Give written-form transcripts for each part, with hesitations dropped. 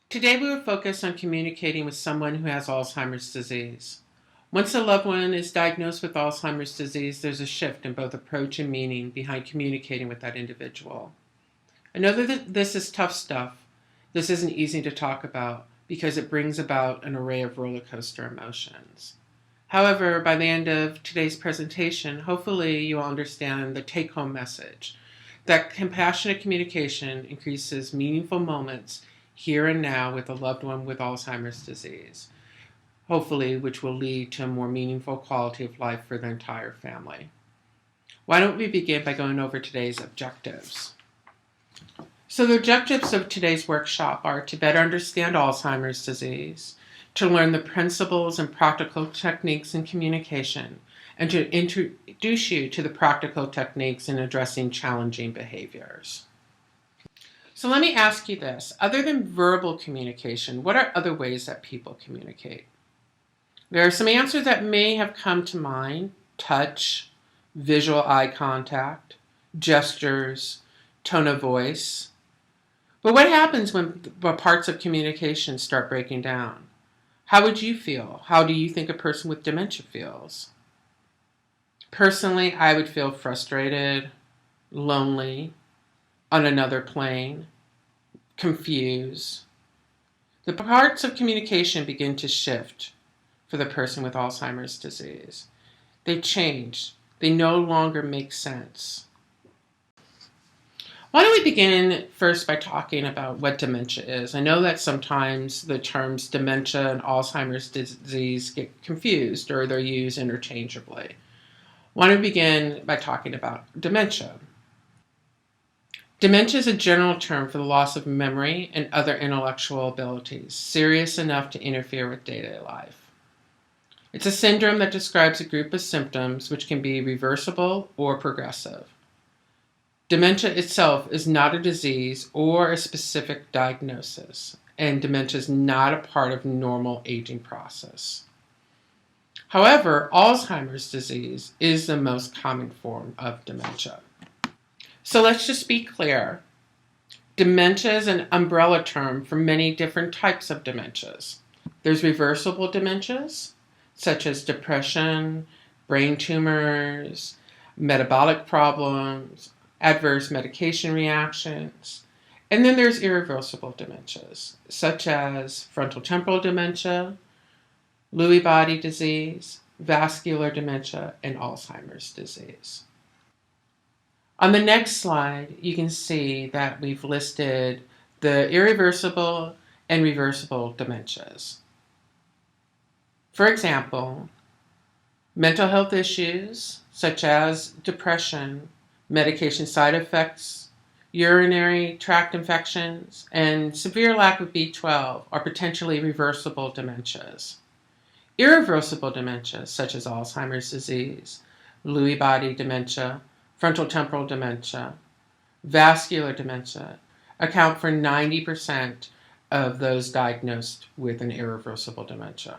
Today we will focus on communicating with someone who has Alzheimer's disease. Once a loved one is diagnosed with Alzheimer's disease, there's a shift in both approach and meaning behind communicating with that individual. I know that this is tough stuff. This isn't easy to talk about because it brings about an array of roller coaster emotions. However, by the end of today's presentation, hopefully you will understand the take-home message that compassionate communication increases meaningful moments here and now with a loved one with Alzheimer's disease, hopefully which will lead to a more meaningful quality of life for the entire family. Why don't we begin by going over today's objectives? So the objectives of today's workshop are to better understand Alzheimer's disease, to learn the principles and practical techniques in communication, and to introduce you to the practical techniques in addressing challenging behaviors. So let me ask you this. Other than verbal communication, what are other ways that people communicate? There are some answers that may have come to mind: touch, visual eye contact, gestures, tone of voice. But what happens when the parts of communication start breaking down? How would you feel? How do you think a person with dementia feels? Personally, I would feel frustrated, lonely, on another plane, confused. The parts of communication begin to shift for the person with Alzheimer's disease. They change. They no longer make sense. Why don't we begin first by talking about what dementia is? I know that sometimes the terms dementia and Alzheimer's disease get confused or they're used interchangeably. Why don't we begin by talking about dementia? Dementia is a general term for the loss of memory and other intellectual abilities, serious enough to interfere with daily life. It's a syndrome that describes a group of symptoms which can be reversible or progressive. Dementia itself is not a disease or a specific diagnosis, and dementia is not a part of normal aging process. However, Alzheimer's disease is the most common form of dementia. So let's just be clear. Dementia is an umbrella term for many different types of dementias. There's reversible dementias, such as depression, brain tumors, metabolic problems, adverse medication reactions. And then there's irreversible dementias, such as frontotemporal dementia, Lewy body disease, vascular dementia, and Alzheimer's disease. On the next slide, you can see that we've listed the irreversible and reversible dementias. For example, mental health issues such as depression, medication side effects, urinary tract infections, and severe lack of B12 are potentially reversible dementias. Irreversible dementias such as Alzheimer's disease, Lewy body dementia, frontotemporal dementia, vascular dementia account for 90% of those diagnosed with an irreversible dementia.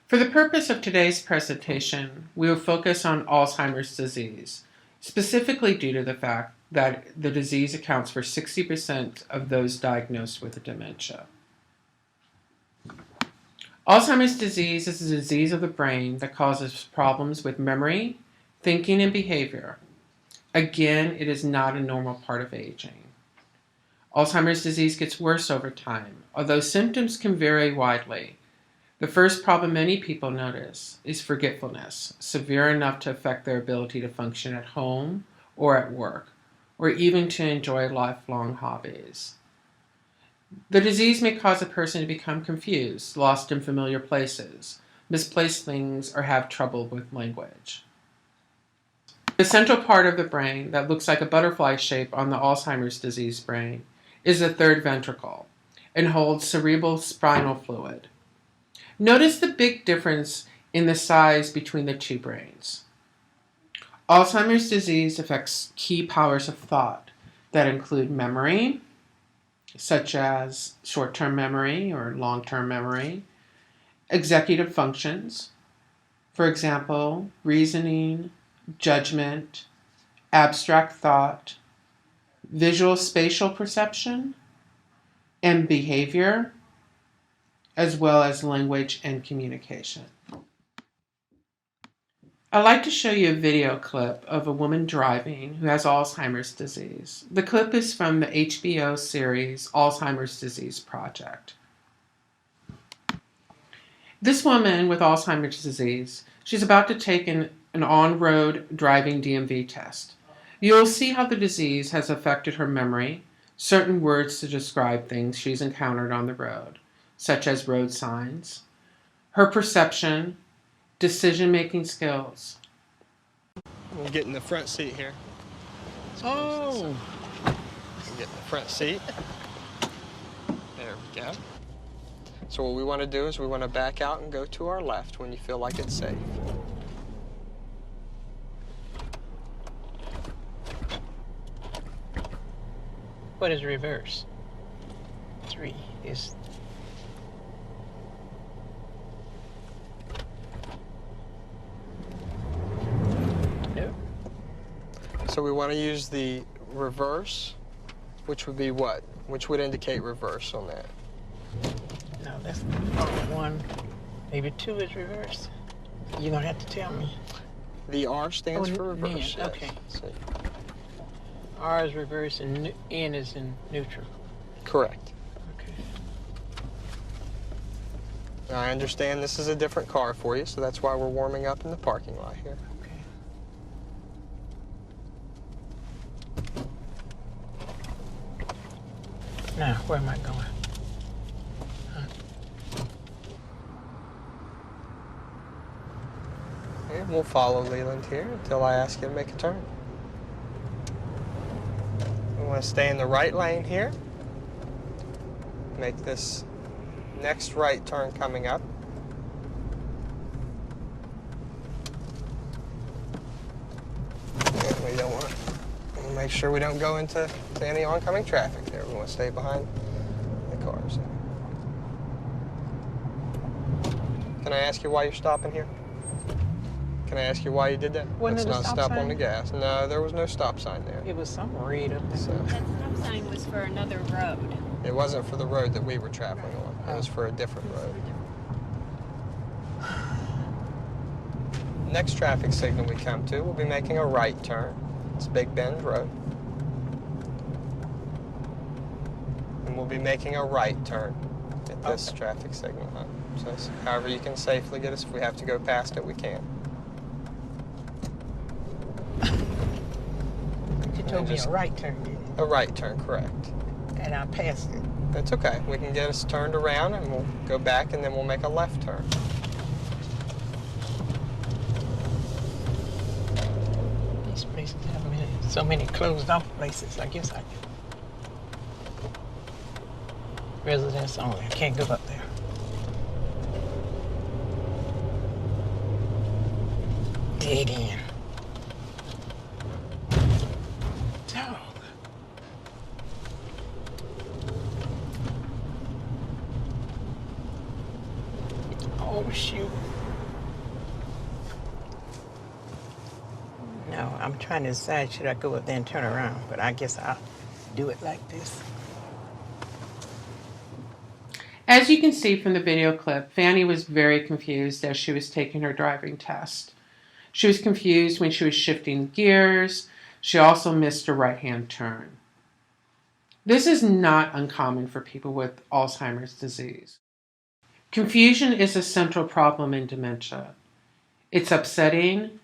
For the purpose of today's presentation, we will focus on Alzheimer's disease, specifically due to the fact that the disease accounts for 60% of those diagnosed with a dementia. Alzheimer's disease is a disease of the brain that causes problems with memory, thinking, and behavior. Again, it is not a normal part of aging. Alzheimer's disease gets worse over time, although symptoms can vary widely. The first problem many people notice is forgetfulness, severe enough to affect their ability to function at home or at work, or even to enjoy lifelong hobbies. The disease may cause a person to become confused, lost in familiar places, misplace things, or have trouble with language. The central part of the brain that looks like a butterfly shape on the Alzheimer's disease brain is the third ventricle and holds cerebral spinal fluid. Notice the big difference in the size between the two brains. Alzheimer's disease affects key powers of thought that include memory, such as short-term memory or long-term memory, executive functions, for example, reasoning, judgment, abstract thought, visual spatial perception, and behavior, as well as language and communication. I'd like to show you a video clip of a woman driving who has Alzheimer's disease. The clip is from the HBO series Alzheimer's Disease Project. This woman with Alzheimer's disease, she's about to take an on-road driving DMV test. You'll see how the disease has affected her memory, certain words to describe things she's encountered on the road, such as road signs, her perception, decision-making skills. We'll get in the front seat here. Oh! We'll get in the front seat. There we go. So what we want to do is we want to back out and go to our left when you feel like it's safe. What is reverse? 3 is... No. So we want to use the reverse, which would be what? Which would indicate reverse on that? No, that's 1. Maybe 2 is reverse. You're going to have to tell me. The R stands for reverse. Yes. Okay. So, R is reverse and N is in neutral. correct. Okay. Now, I understand this is a different car for you, so that's why we're warming up in the parking lot here. Okay. Now, where am I going? And we'll follow Leland here until I ask you to make a turn. We want to stay in the right lane here. Make this next right turn coming up. And we don't want to make sure we don't go into any oncoming traffic there. We want to stay behind the cars. Can I ask you why you're stopping here? Can I ask you why you did that? Wasn't Let's it a not stop stop on sign? the gas. No, there was no stop sign there. It was some read up there. So, That stop sign was for another road. it wasn't for the road that we were traveling on. It was for a different road. Next traffic signal we come to, we'll be making a right turn. It's Big Bend Road. And we'll be making a right turn at this traffic signal. So however you can safely get us, if we have to go past it, we can. You told me a right turn, didn't you? A right turn, correct. And I passed it. That's okay. We can get us turned around and we'll go back and then we'll make a left turn. These places have so many closed off places. I guess I can. Residents only. I can't go up there. Dead end. Dog. Oh, shoot. No, I'm trying to decide, should I go up there and turn around? But I guess I'll do it like this. As you can see from the video clip, Fanny was very confused as she was taking her driving test. She was confused when she was shifting gears. She also missed a right-hand turn. This is not uncommon for people with Alzheimer's disease. Confusion is a central problem in dementia. It's upsetting,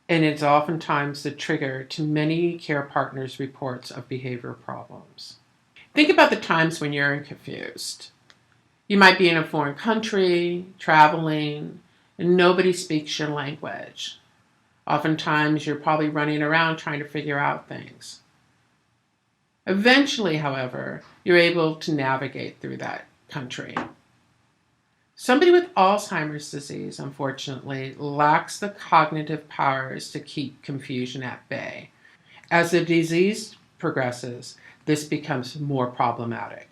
and it's oftentimes the trigger to many care partners' reports of behavior problems. Think about the times when you're confused. You might be in a foreign country, traveling, and nobody speaks your language. Oftentimes, you're probably running around trying to figure out things. Eventually, however, you're able to navigate through that country. Somebody with Alzheimer's disease, unfortunately, lacks the cognitive powers to keep confusion at bay. As the disease progresses, this becomes more problematic.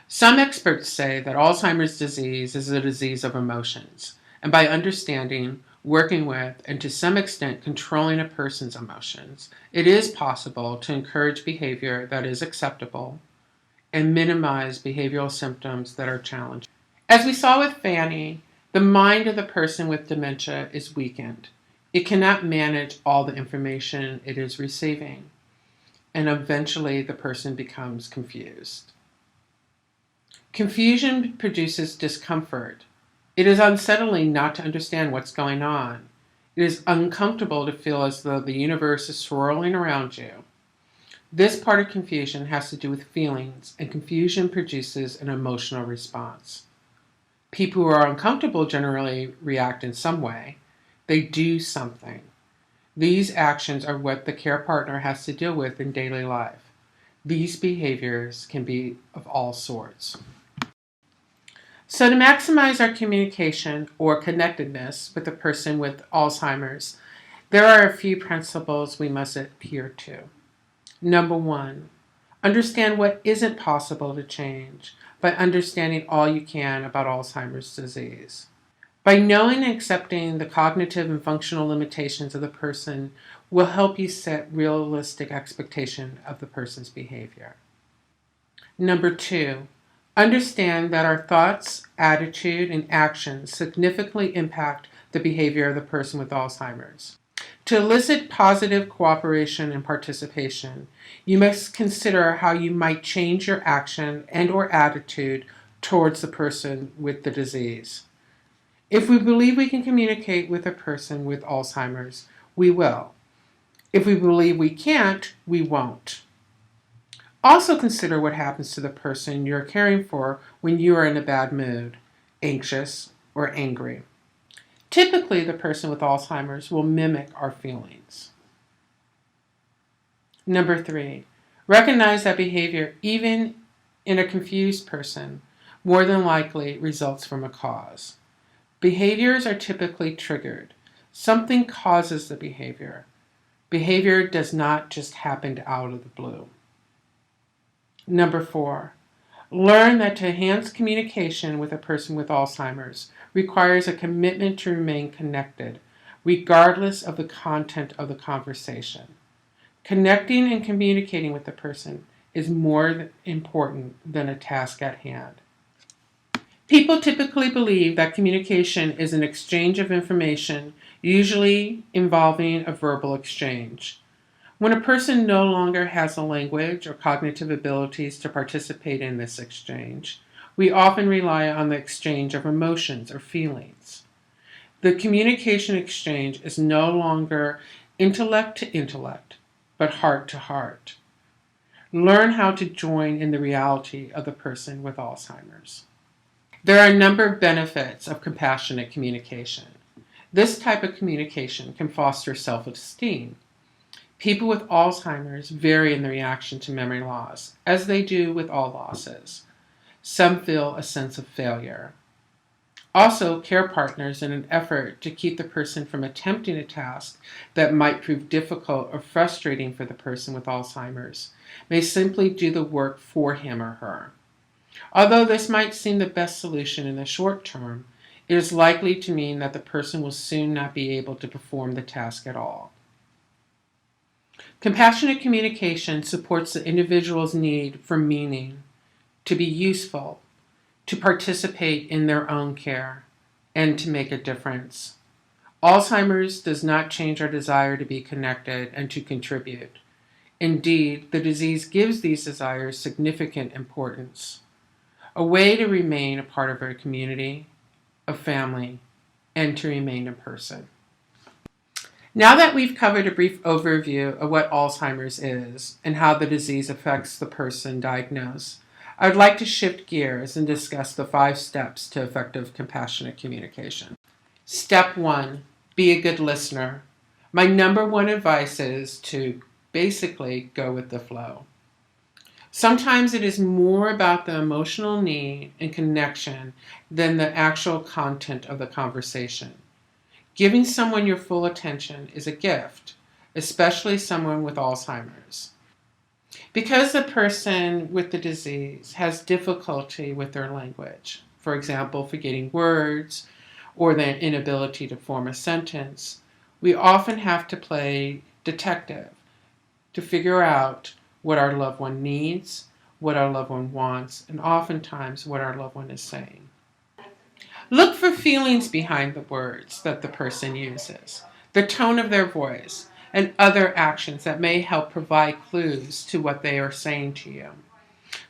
Some experts say that Alzheimer's disease is a disease of emotions, and by understanding, working with, and to some extent controlling a person's emotions, it is possible to encourage behavior that is acceptable and minimize behavioral symptoms that are challenging. As we saw with Fanny, the mind of the person with dementia is weakened. It cannot manage all the information it is receiving, and eventually the person becomes confused. Confusion produces discomfort. It is unsettling not to understand what's going on. It is uncomfortable to feel as though the universe is swirling around you. This part of confusion has to do with feelings, and confusion produces an emotional response. People who are uncomfortable generally react in some way. They do something. These actions are what the care partner has to deal with in daily life. These behaviors can be of all sorts. So to maximize our communication or connectedness with a person with Alzheimer's, there are a few principles we must adhere to. Number 1, understand what isn't possible to change by understanding all you can about Alzheimer's disease. By knowing and accepting the cognitive and functional limitations of the person will help you set realistic expectation of the person's behavior. Number 2, understand that our thoughts, attitude, and actions significantly impact the behavior of the person with Alzheimer's. To elicit positive cooperation and participation, you must consider how you might change your action and/or attitude towards the person with the disease. If we believe we can communicate with a person with Alzheimer's, we will. If we believe we can't, we won't. Also consider what happens to the person you're caring for when you are in a bad mood, anxious, or angry. Typically, the person with Alzheimer's will mimic our feelings. Number 3, recognize that behavior, even in a confused person, more than likely results from a cause. Behaviors are typically triggered. Something causes the behavior. Behavior does not just happen out of the blue. Number 4, learn that to enhance communication with a person with Alzheimer's requires a commitment to remain connected, regardless of the content of the conversation. Connecting and communicating with the person is more important than a task at hand. People typically believe that communication is an exchange of information, usually involving a verbal exchange. When a person no longer has a language or cognitive abilities to participate in this exchange, we often rely on the exchange of emotions or feelings. The communication exchange is no longer intellect to intellect, but heart to heart. Learn how to join in the reality of the person with Alzheimer's. There are a number of benefits of compassionate communication. This type of communication can foster self-esteem. People with Alzheimer's vary in their reaction to memory loss, as they do with all losses. Some feel a sense of failure. Also, care partners, in an effort to keep the person from attempting a task that might prove difficult or frustrating for the person with Alzheimer's, may simply do the work for him or her. Although this might seem the best solution in the short term, it is likely to mean that the person will soon not be able to perform the task at all. Compassionate communication supports the individual's need for meaning, to be useful, to participate in their own care, and to make a difference. Alzheimer's does not change our desire to be connected and to contribute. Indeed, the disease gives these desires significant importance. A way to remain a part of our community, a family, and to remain a person. Now that we've covered a brief overview of what Alzheimer's is and how the disease affects the person diagnosed, I would like to shift gears and discuss the 5 steps to effective compassionate communication. Step 1, be a good listener. My number 1 advice is to basically go with the flow. Sometimes it is more about the emotional need and connection than the actual content of the conversation. Giving someone your full attention is a gift, especially someone with Alzheimer's. Because the person with the disease has difficulty with their language, for example, forgetting words or their inability to form a sentence, we often have to play detective to figure out what our loved one needs, what our loved one wants and oftentimes what our loved one is saying. Look for feelings behind the words that the person uses, the tone of their voice, and other actions that may help provide clues to what they are saying to you.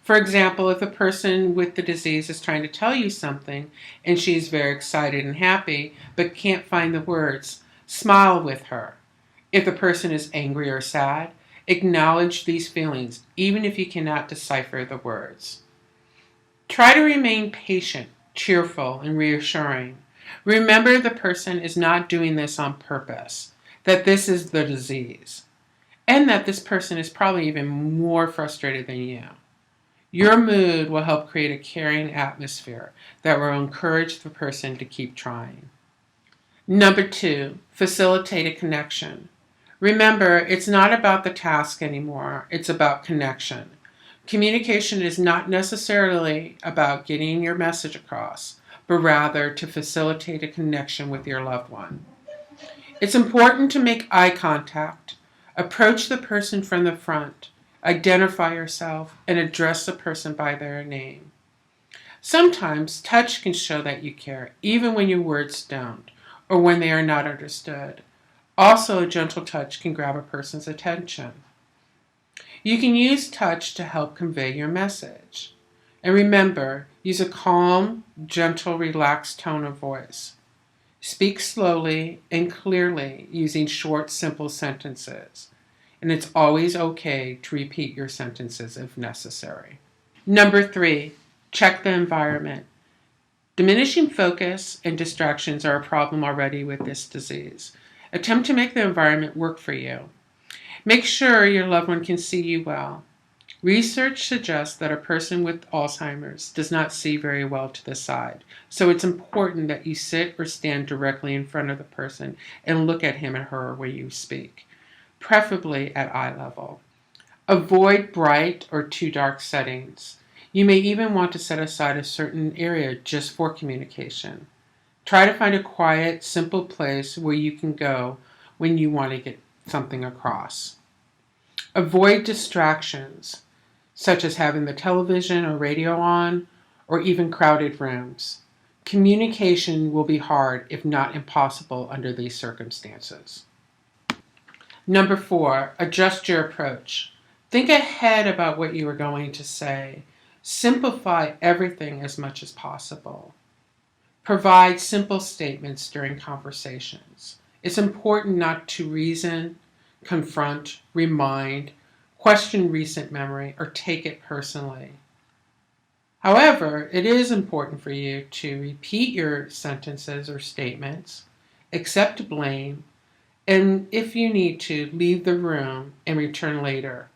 For example, if a person with the disease is trying to tell you something and she's very excited and happy but can't find the words, smile with her. If the person is angry or sad, acknowledge these feelings even if you cannot decipher the words. Try to remain patient, cheerful, and reassuring. Remember the person is not doing this on purpose, that this is the disease, and that this person is probably even more frustrated than you. Your mood will help create a caring atmosphere that will encourage the person to keep trying. Number 2, facilitate a connection. Remember, it's not about the task anymore, it's about connection. Communication is not necessarily about getting your message across, but rather to facilitate a connection with your loved one. It's important to make eye contact, approach the person from the front, identify yourself, and address the person by their name. Sometimes touch can show that you care, even when your words don't, or when they are not understood. Also, a gentle touch can grab a person's attention. You can use touch to help convey your message. And remember, use a calm, gentle, relaxed tone of voice. Speak slowly and clearly using short, simple sentences. And it's always okay to repeat your sentences if necessary. Number 3, check the environment. Diminishing focus and distractions are a problem already with this disease. Attempt to make the environment work for you. Make sure your loved one can see you well. Research suggests that a person with Alzheimer's does not see very well to the side, so it's important that you sit or stand directly in front of the person and look at him or her when you speak, preferably at eye level. Avoid bright or too dark settings. You may even want to set aside a certain area just for communication. Try to find a quiet, simple place where you can go when you want to get something across. Avoid distractions, such as having the television or radio on, or even crowded rooms. Communication will be hard, if not impossible, under these circumstances. Number 4, adjust your approach. Think ahead about what you are going to say. Simplify everything as much as possible. Provide simple statements during conversations. It's important not to reason, confront, remind, question recent memory, or take it personally. However, it is important for you to repeat your sentences or statements, accept blame, and if you need to, leave the room and return later.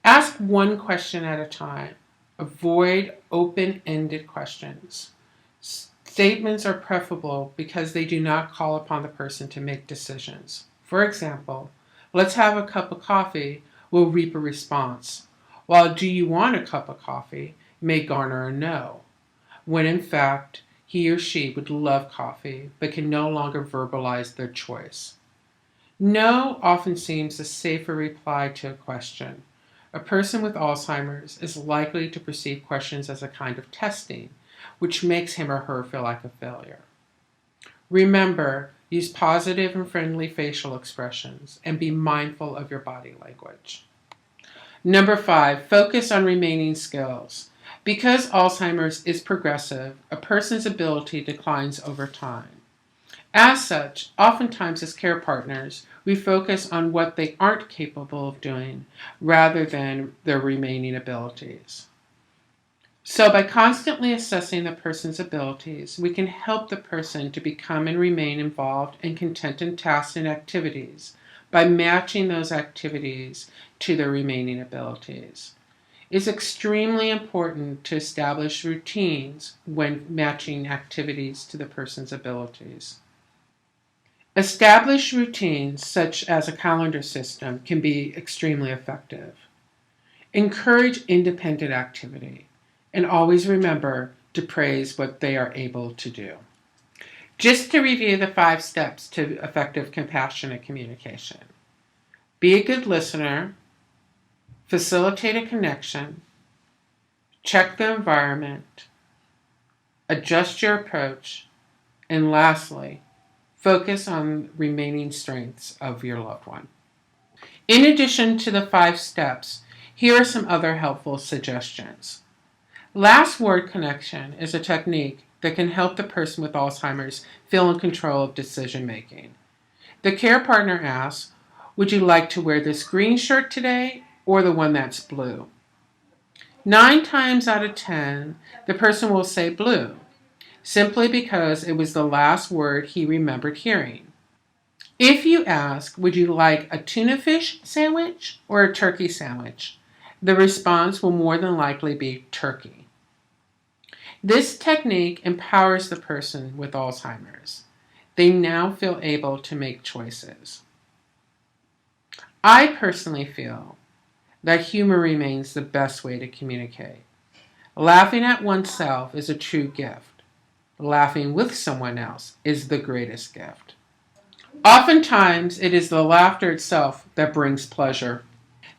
Ask one question at a time. Avoid open-ended questions. Statements are preferable because they do not call upon the person to make decisions. For example, let's have a cup of coffee will reap a response, while do you want a cup of coffee may garner a no, when in fact he or she would love coffee but can no longer verbalize their choice. No often seems a safer reply to a question. A person with Alzheimer's is likely to perceive questions as a kind of testing, which makes him or her feel like a failure. Remember, use positive and friendly facial expressions and be mindful of your body language. Number 5, focus on remaining skills. Because Alzheimer's is progressive, a person's ability declines over time. As such, oftentimes as care partners, we focus on what they aren't capable of doing rather than their remaining abilities. So by constantly assessing the person's abilities, we can help the person to become and remain involved and content in tasks and activities by matching those activities to their remaining abilities. It's extremely important to establish routines when matching activities to the person's abilities. Established routines, such as a calendar system, can be extremely effective. Encourage independent activity, and always remember to praise what they are able to do. Just to review the 5 steps to effective compassionate communication. Be a good listener. facilitate a connection, check the environment, adjust your approach, and lastly, focus on remaining strengths of your loved one. In addition to the 5 steps, here are some other helpful suggestions. Last word connection is a technique that can help the person with Alzheimer's feel in control of decision making. The care partner asks, "Would you like to wear this green shirt today or the one that's blue?" 9 times out of 10, the person will say blue, simply because it was the last word he remembered hearing. If you ask, "Would you like a tuna fish sandwich or a turkey sandwich?" the response will more than likely be turkey. This technique empowers the person with Alzheimer's. They now feel able to make choices. I personally feel that humor remains the best way to communicate. Laughing at oneself is a true gift. Laughing with someone else is the greatest gift. Oftentimes, it is the laughter itself that brings pleasure.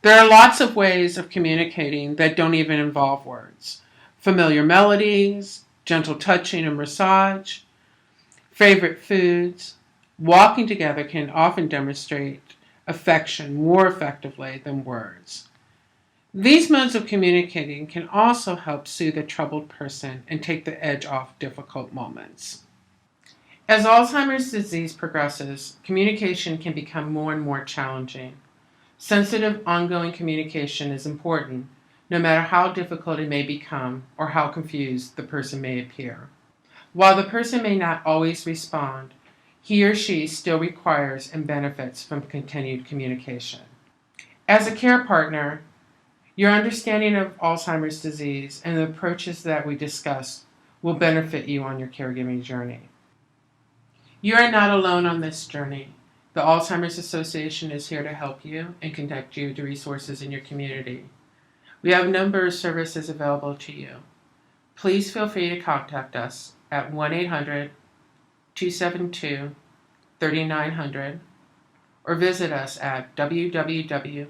There are lots of ways of communicating that don't even involve words. Familiar melodies, gentle touching and massage, favorite foods. Walking together can often demonstrate affection more effectively than words. These modes of communicating can also help soothe a troubled person and take the edge off difficult moments. As Alzheimer's disease progresses, communication can become more and more challenging. Sensitive, ongoing communication is important, no matter how difficult it may become or how confused the person may appear. While the person may not always respond, he or she still requires and benefits from continued communication. As a care partner, your understanding of Alzheimer's disease and the approaches that we discussed will benefit you on your caregiving journey. You are not alone on this journey. The Alzheimer's Association is here to help you and connect you to resources in your community. We have a number of services available to you. Please feel free to contact us at 1-800-272-3900 or visit us at www.alz.org.